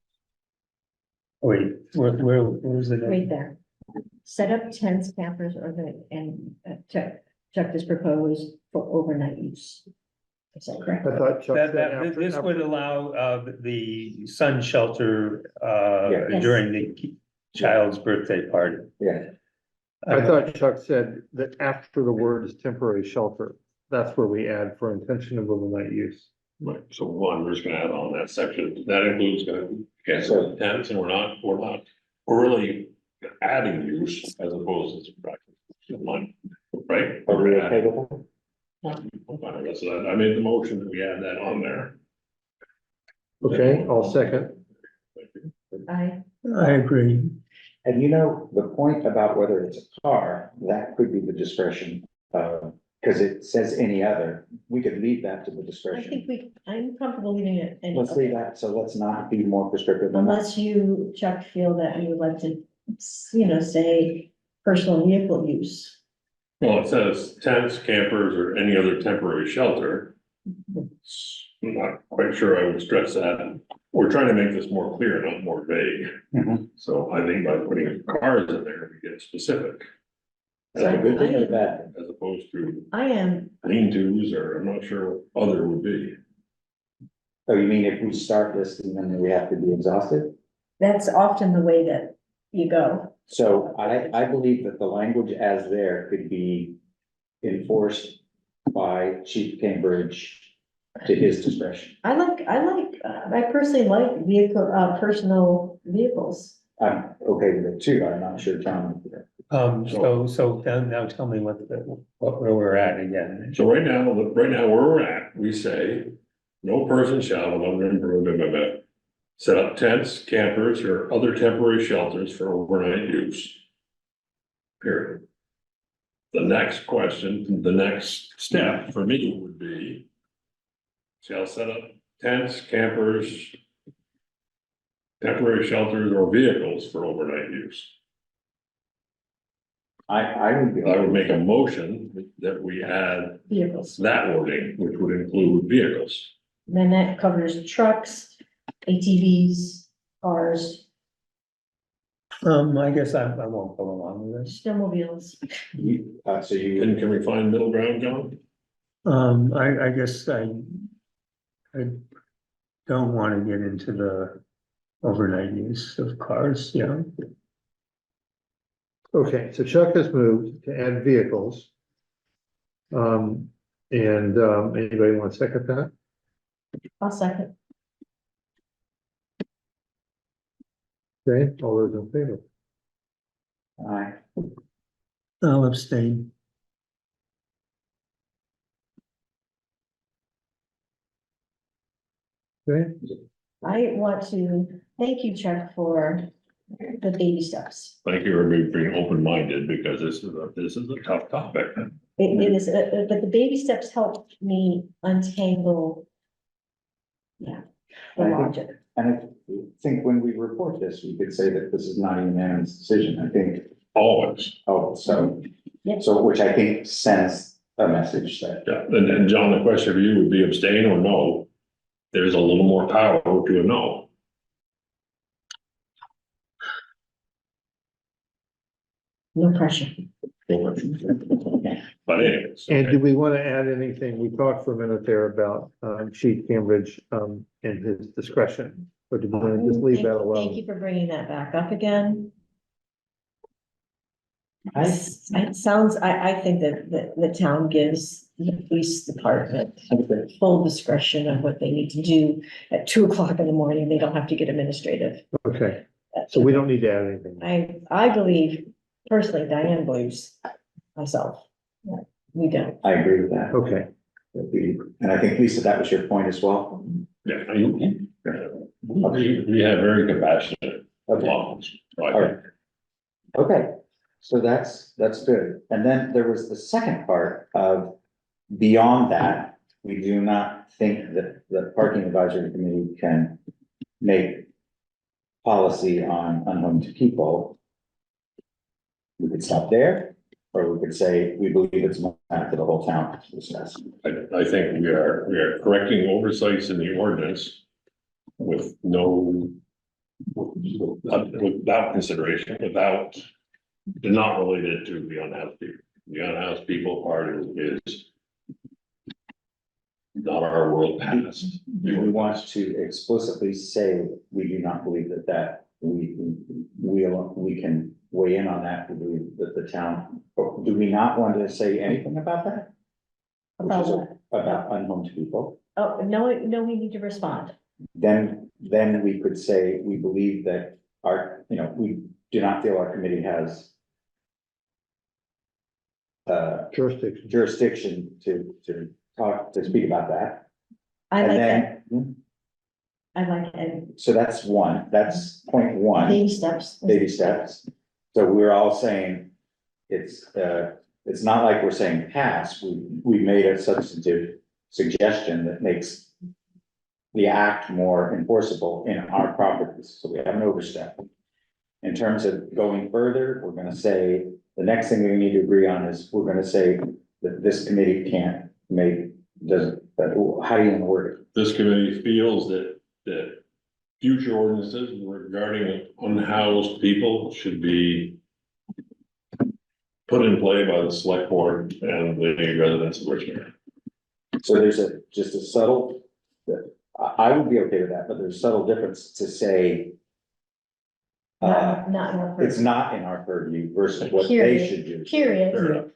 wait, where's it? Right there. Set up tents, campers, or check this proposed for overnight use. Is that correct? I thought Chuck That, said that, after. this would allow, the sun shelter, Yeah. during the child's birthday party. Yeah, I thought Chuck said that after the word is temporary shelter, that's where we add for intention of overnight use. Right, so one, we're just gonna add on that section, that includes gonna cancel the tents, and we're really adding use as opposed to subtracting money, right? are we okay with that? Fine, that's it. I made the motion that we add that on there. Okay, I'll second. I agree. And you know, the point about whether it's a car, that could be the discretion, because it says any other, we could leave that to the I discretion. think I'm comfortable leaving it. Let's leave that, so let's not be more prescriptive than that. Unless you, Chuck, feel that you would like to, say personal vehicle use. Well, it says tents, campers, or any other temporary shelter. I'm not quite sure I would stress that. We're trying to make this more clear, not more vague. Mhm. So I think by putting cars in there, we get specific. Is that a good thing or a bad thing? As opposed to I am, lean-tos, or I'm not sure what other would be. Oh, you mean if we start listing them, then we have to be exhausted? that's often the way that you go. So I believe that the language as there could be enforced by Chief Cambridge to his discretion. I personally like personal vehicles. I'm okay with it too, I'm not sure Tom. So now tell me where we're at again. So right now where we're at, we say, no person shall, set up tents, campers, or other temporary shelters for overnight use. Period. The next question, the next step for me would be, shall set up tents, campers, temporary shelters, or vehicles for overnight use. I would be. I would make a motion that we add Vehicles. that wording, which would include vehicles. Then that covers trucks, ATVs, cars, I guess I won't go along with this. snowmobiles. So you, And can we find middle ground, John? I guess I don't want to get into the overnight use of cars, Okay, so Chuck has moved to add vehicles. Anybody want to second that? I'll second. Okay, all those in favor? I, I'll abstain. Okay, I want to thank you, Chuck, for the baby steps. Thank you for being open-minded, because this is a tough topic. It is, but the baby steps help me untangle. Yeah, the I think- logic. and I think when we report this, we could say that this is not a unanimous decision, I think, Always. Yep. so which I think sends a message that, Yeah, and John, the question for you would be abstain or no. There's a little more power to a no. No pressure. But anyways. and okay. do we want to add anything? We talked for a minute there about Chief Cambridge and his discretion. Or do we want to just leave that alone? Thank you for bringing that back up again. I, It sounds, I think that the town gives the police department full discretion of what they need to do at 2:00 in the morning. They don't have to get administrative. Okay, so we don't need to add anything. I believe, personally, Diane believes myself. Yeah, we don't. I agree with that. Okay, And I think, Lisa, that was your point as well. Yeah, we have very compassionate laws. All right. Okay, so that's good. And then there was the second part of, beyond that, we do not think that the parking advisory committee can make policy on unhomed people. We could stop there, or we could say, we believe it's more for the whole town to discuss. I think we are correcting oversights in the ordinance with without consideration, not related to the unhoused people. The unhoused people part is not our world past. Do we want to explicitly say, we do not believe that we can weigh in on that, we believe that the town, or do we not want to say anything about that? Which About is what? about unhomed people, Oh, no, no, we need to respond. then we could say, we believe that our, we do not feel our committee has jurisdiction to talk, to speak about that. I And like that, then, I like it. so that's one, that's point one. Baby steps. Baby steps. So we're all saying, it's not like we're saying pass, we made a substantive suggestion that makes the act more enforceable in our properties, so we haven't overstepped. In terms of going further, we're gonna say, the next thing we need to agree on is, we're gonna say that this committee can't make, doesn't, how do you want to word it? This committee feels that future ordinances regarding unhoused people should be put in play by the select board and the residents of Richmond. So there's just a subtle, I would be okay with that, but there's a subtle difference to say, Not in our it's purview, not in our purview versus what they Period. should do. Fair enough. period,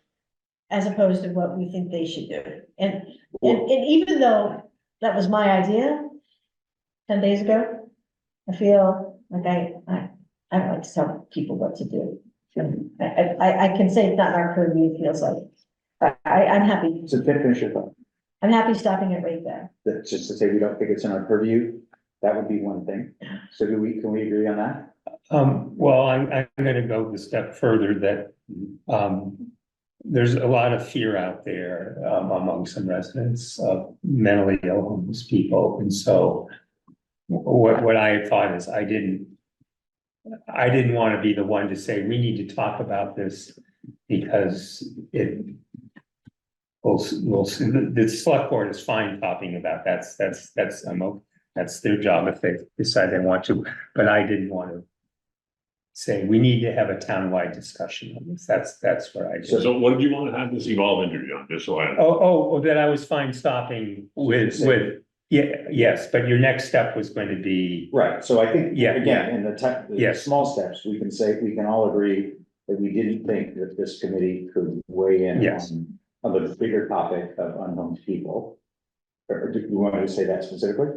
as opposed to what we think they should do. And even though that was my idea 10 days ago, I feel like I don't like to tell people what to do. I can say it's not in our purview, it feels like, I'm happy, So finish your thought. I'm happy stopping it right there. That's just to say we don't think it's in our purview, that would be one thing. So can we agree on that? Well, I'm gonna go a step further that, there's a lot of fear out there, among some residents of mentally ill homeless people, and so what I thought is I didn't want to be the one to say, we need to talk about this because the select board is fine talking about that's their job if they decide they want to, but I didn't want to say, we need to have a townwide discussion on this. That's where I did. So what do you want to have this evolve into, John, just so I? That I was fine stopping with, yes, but your next step was going to be, Right, so I think, Yeah, again, in the Yes. small steps, we can say, we can all agree that we didn't think that this committee could weigh in Yes. on the bigger topic of unhomed people. Or do you want me to say that specifically?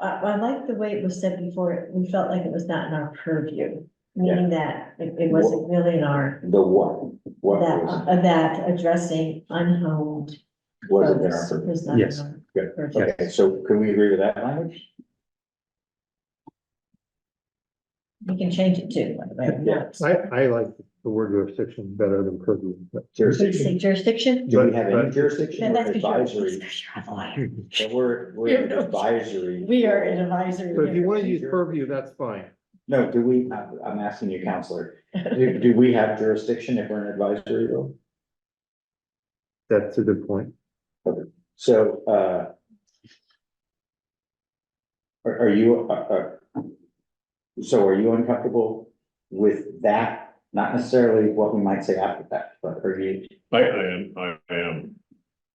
I like the way it was said before, we felt like it was not in our purview, meaning that it wasn't really in our, The what? What was, that addressing unhomed. wasn't in our folks purview? was not in Yes. our Good, purview. okay, so can we agree with that language? We can change it too, by the way. Yeah. I like the word jurisdiction better than purview. but- Did you Jurisdiction, say jurisdiction? do we have any But- jurisdiction And or that's because you're advisory? a lawyer. So we're in advisory. We are an advisory. So if you want to use purview, that's fine. No, do we, I'm asking you, counselor, do we have jurisdiction if we're an advisory role? That's a good point. So, are you, so are you uncomfortable with that? Not necessarily what we might say after that, but are you? I am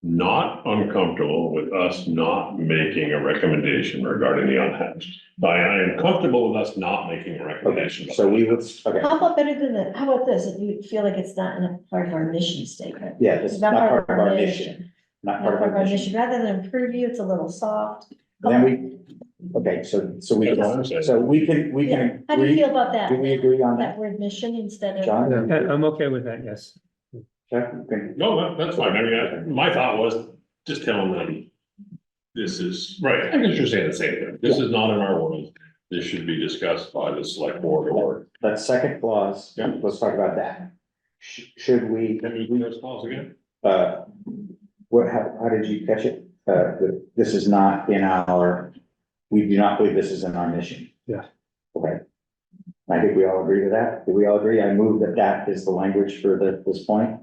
not uncomfortable with us not making a recommendation regarding the unhoused. I am comfortable with us not making a Okay, recommendation. so we would, okay, How about better than that? How about this? If you feel like it's not in a part of our mission statement. yeah, it's not part of our mission, not Not part of our mission. rather than purview, it's a little soft. And then we, okay, so we, That's what I'm saying. so we can Yeah. How do you agree, feel about that? do we agree on That that? word mission instead of. John? I'm okay with that, yes. Jeff, you can- No, that's fine. I mean, my thought was just telling them. This is, right, I guess you're saying the same thing. This is not in our world. This should be discussed by the select board or. That second clause, Yeah. let's talk about that. Should we? Can you do those calls again? What, how did you catch it? This is not in our, we do not believe this is in our mission. Yeah. Okay. I think we all agree with that. Do we all agree? I move that that is the language for this point.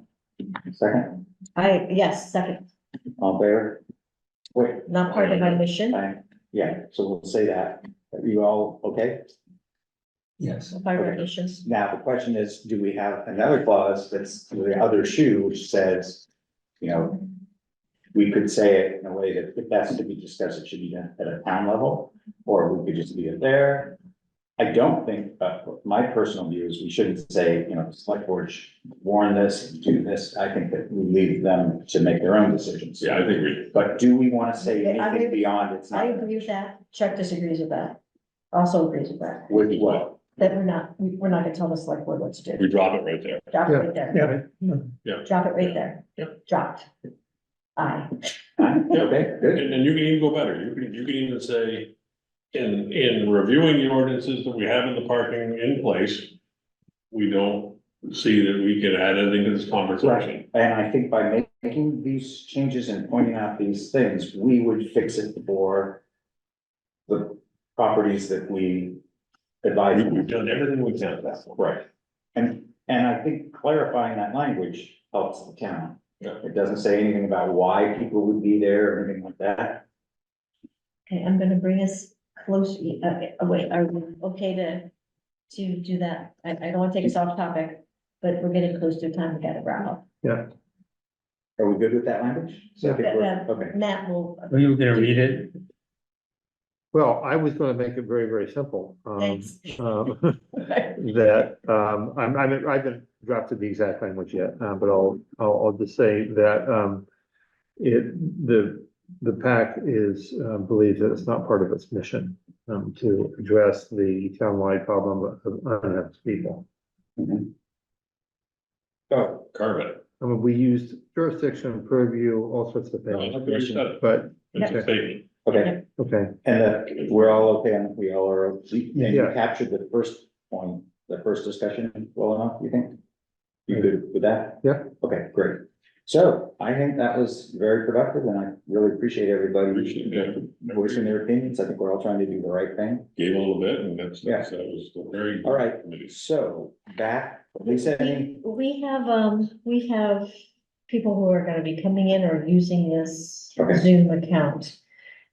Second, Yes, second, all in favor? Wait, not part of our mission, yeah, so we'll say that. Are you all okay? Yes. part of our mission. Now, the question is, do we have another clause that's the other shoe, which says, you know, we could say it in a way that if that's to be discussed, it should be done at a town level, or we could just leave it there. I don't think, my personal view is we shouldn't say, you know, the select board should warn this, do this. I think that we leave them to make their own decisions. Yeah, I think we, But do we want to say Okay, I anything agree. beyond it's I not? agree with that. Chuck disagrees with that. Also agrees with that. With what? That we're not gonna tell the select board what to we do. drop it right there. Drop it right there. Drop it right there. Yep. Dropped. Aye. Okay, good. And you can even go better, you can even say, in reviewing the ordinances that we have in the parking in place, we don't see that we can add anything to this conversation. And I think by making these changes and pointing out these things, we would fix it for the properties that we advise. We've done everything we can at that point. Right. And I think clarifying that language helps the town. Yeah. It doesn't say anything about why people would be there or anything like that. Okay, I'm gonna bring us close, wait, are we okay to do that? I don't wanna take us off topic, but we're getting close to time, we gotta wrap up. Are we good with that language? So I think we're- Okay. Matt will. Are you gonna read it? Well, I was gonna make it very, very simple. Thanks. That, I haven't drafted the exact language yet, but I'll just say that, the PAC believes that it's not part of its mission, to address the townwide problem of unhoused people. Mhm. Oh, carve it. I mean, we used jurisdiction, purview, all sorts of No, I things, like what you said. but, It's a statement. Okay, okay, and we're all okay, and we all are, and you Yeah. captured the first point, the first discussion well enough, you think? You good with that? Yeah. Okay, great. So I think that was very productive, and I really appreciate everybody Appreciate it. voicing their opinions. I think we're all trying to do the right thing. Gave a little bit, and that Yeah. was a very. All right. Committee. So back, Lisa, any? We have people who are gonna be coming in or using this Okay. Zoom account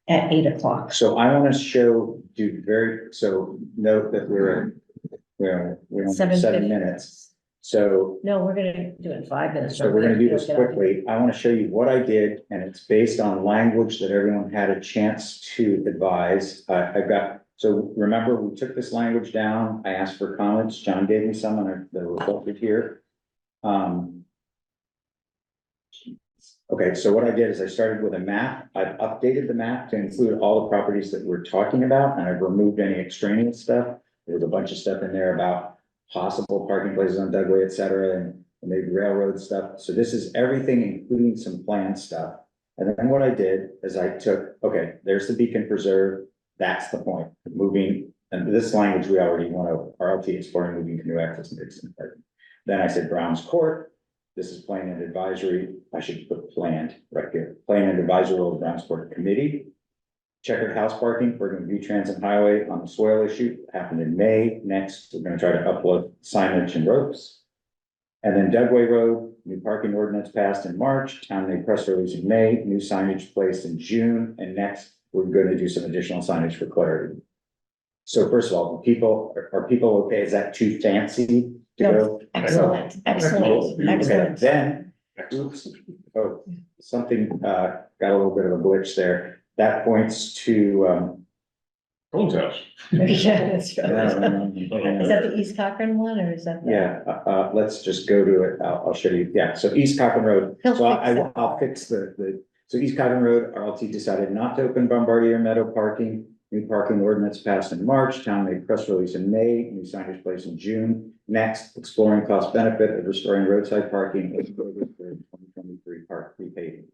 at 8 o'clock. So I want to so note that we're only 7 minutes. So, No, we're gonna do it in 5 minutes. so we're gonna do this quickly. I want to show you what I did, and it's based on language that everyone had a chance to advise. So remember, we took this language down. I asked for comments. John gave me some, and they're reflected here. Okay, so what I did is I started with a map. I've updated the map to include all the properties that we're talking about, and I've removed any extraneous stuff. There was a bunch of stuff in there about possible parking places on Dugway, et cetera, and maybe railroad stuff. So this is everything, including some planned stuff. And then what I did is I took, okay, there's the Beacon Preserve. That's the point, moving, and this language we already want to, RLT exploring moving canoe access and Dixon parking. Then I said Brown's Court. This is plan and advisory. I should put planned right here. Plan and advisory of the Brown's Court Committee. Checkered house parking, we're gonna do Transit Highway on the soil issue, happened in May. Next, we're gonna try to upload signage and ropes. And then Dugway Road, new parking ordinance passed in March, town made press release in May, new signage placed in June, and next, we're gonna do some additional signage for clarity. So first of all, are people okay? Is that too fancy to go? Excellent, excellent, Okay, excellent. then, oops, oh, something, got a little bit of a glitch there. That points to, Cole's house. Yeah, that's right. Is yeah, that the East Cochran one, or is that? the- let's just go to it. I'll show you. Yeah, so East Cochran Road. He'll So fix that. I'll fix so East Cochran Road, RLT decided not to open Bombardier Meadow parking. New parking ordinance passed in March, town made press release in May, new signage placed in June. Next, exploring cost benefit of restoring roadside parking as voted for 2023 park repaving.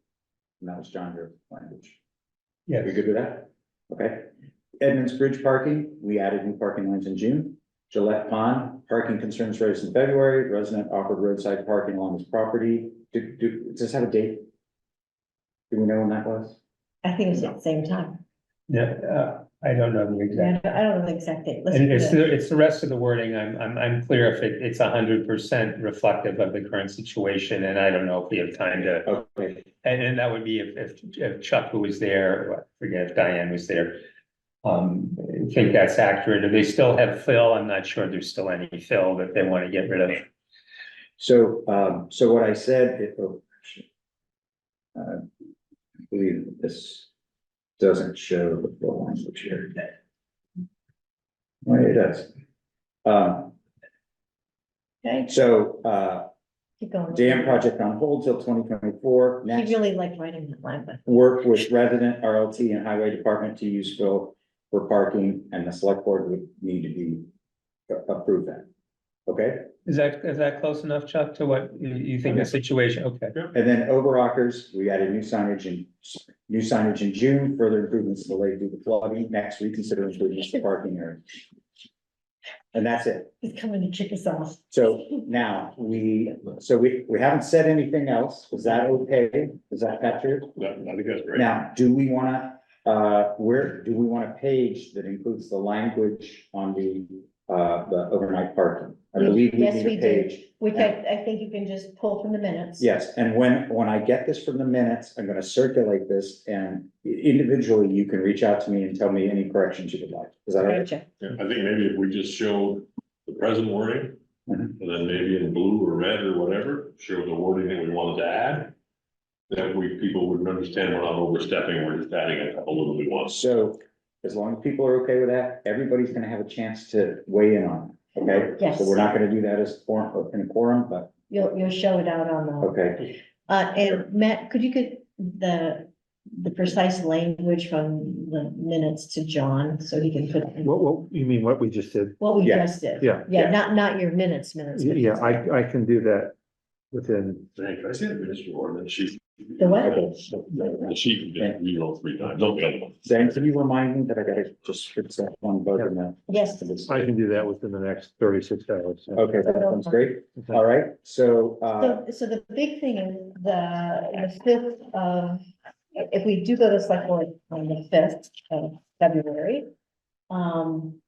And that was John Grove's language. Yes. We good with that? Okay. Edmonds Bridge parking, we added new parking lanes in June. Gillette Pond, parking concerns raised in February, resident offered roadside parking along his property. Does this have a date? Do we know when that was? I think it was at the same time. Yeah, I don't know the exact. I don't know the exact date. Let's And put it- it's the rest of the wording. I'm clear if it's 100% reflective of the current situation, and I don't know if we have time to. Okay, And that would be if Chuck, who was there, or I forget if Diane was there. I think that's accurate. Do they still have fill? I'm not sure there's still any fill that they want to get rid of. so what I said, believe this doesn't show the full language here. Well, it does. Okay, So, keep going. dam project on hold till 2024. He Next, really liked writing that line, but work with resident RLT and highway department to use fill for parking, and the select board would need to be approve that. Okay, Is that close enough, Chuck, to what you think the situation? Okay. and then Overrockers, we added new signage in June, further improvements delayed due to flooding. Next, reconsider improvements to parking area. And that's it. he's coming to kick us off. So now we haven't said anything else. Is that okay? Is that true? I think that's great. Now, do we wanna, where, do we want a page that includes the language on the overnight parking? I believe we Yes, need we a do. page. Which I think you can just pull from the minutes. Yes, and when I get this from the minutes, I'm gonna circulate this, and individually, you can reach out to me and tell me any corrections you would like. Is that all right? Gotcha. I think maybe if we just show the present wording, Mhm. and then maybe in blue or red or whatever, show the wording that we wanted to add. That people would understand we're not overstepping, we're just adding a couple little nuances. So, as long as people are okay with that, everybody's gonna have a chance to weigh in on it, okay? Yes. So we're not gonna do that as in a quorum, but, You'll show it out on the, okay. and Matt, could you get the precise language from the minutes to John, so he can put What, you mean what we just did? what we Yeah. just did? Yeah. Yeah, not your minutes. but- Yeah, I can do that within, Hey, can I see the ministry ordinance sheet? The what? The sheet, you just read all 3 times, don't the other one. Dan, can you remind me that I gotta just fix that one vote in the. Yes. I can do that within the next 36 hours. Okay, that sounds great. All right, so, So the big thing is the fifth of, if we do go to select board on the fifth of February. I'm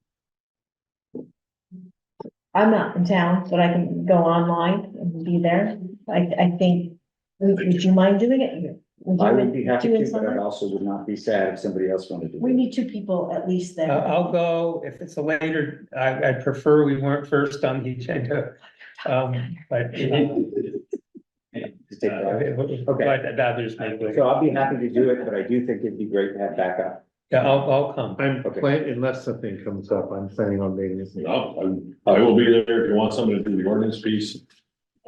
not in town, but I can go online and be there. I think, would you mind doing it? I would be happy you and to, but I someone? also would not be sad if somebody else wanted to. do We it. need 2 people at least there. I'll go, if it's a later, I prefer we weren't first on the agenda. But. To take that. Okay. But others may. So I'll be happy to do it, but I do think it'd be great to have backup. Yeah, I'll come. I'm Okay. planning, unless something comes up, I'm planning on making this. I will be there if you want somebody to do the ordinance piece.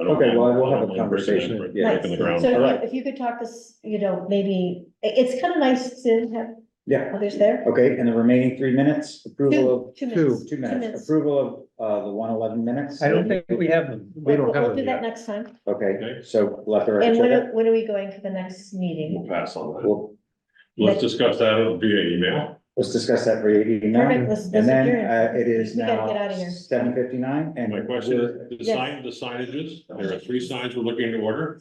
I don't Okay, well, mind- we'll I have don't a mind breaking conversation, it, yeah. breaking the ground. So All right. if you could talk to, maybe, it's kind of nice to have Yeah, others there. okay, and the remaining 3 minutes, approval Two of, minutes. 2 minutes, approval of, the 111 minutes. I don't think we have them. We don't have We'll it do yet. that next time. Okay, so let the record And show when that. when are we going for the next meeting? We'll pass on that. We'll, Let's discuss that via email. let's discuss that for email. Perfect, let's And then, adjourn. it is We gotta now get out of here. 7:59 and. My question we're- is, Yes. the signages, there are 3 signs we're looking to order.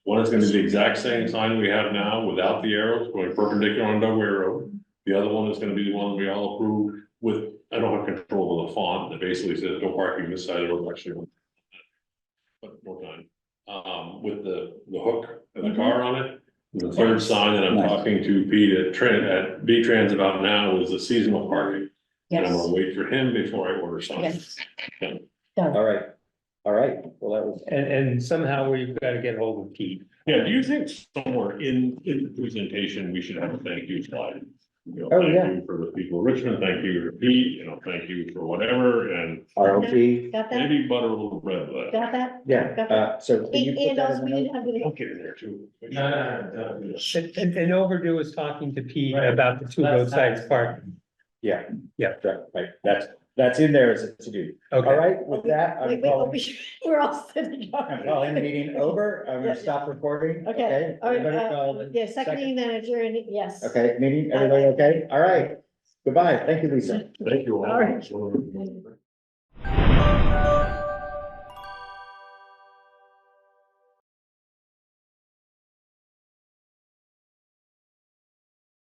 One is gonna be the exact same sign we have now without the arrows going perpendicular on Dugway Road. The other one is gonna be the one we all approved with, I don't have control of the font, that basically says no parking this side of the road, actually. But more time, with the hook and the car on it. The third sign that I'm Nice. talking to Pete at B-Trans about now is the seasonal parking. And I'm Yes, gonna wait for him before I order signs. yes. Done. All right, well, that was, And somehow we've got to get hold of Pete. Yeah, do you think somewhere in the presentation, we should have a thank you slide? You know, Oh, thank yeah. you for the people of Richmond, thank you to Pete, thank you for whatever, and RLT, Got that? maybe butter a little bread with that. Got that? yeah, so can you put And that also, in we the didn't note? have the. I'll get in there too. And Overdue was talking to Pete about the 2 roadsides parking. Yeah. Yeah. Right, that's in there as a to-do. All Okay, right, with that, Wait, we're all sitting. I'm calling the meeting over, I'm Yeah. gonna stop recording. Okay, all right, Everybody- yeah, second manager, and yes. Okay, meeting, everybody okay? All right, goodbye, thank you, Lisa. Thank you all. All right.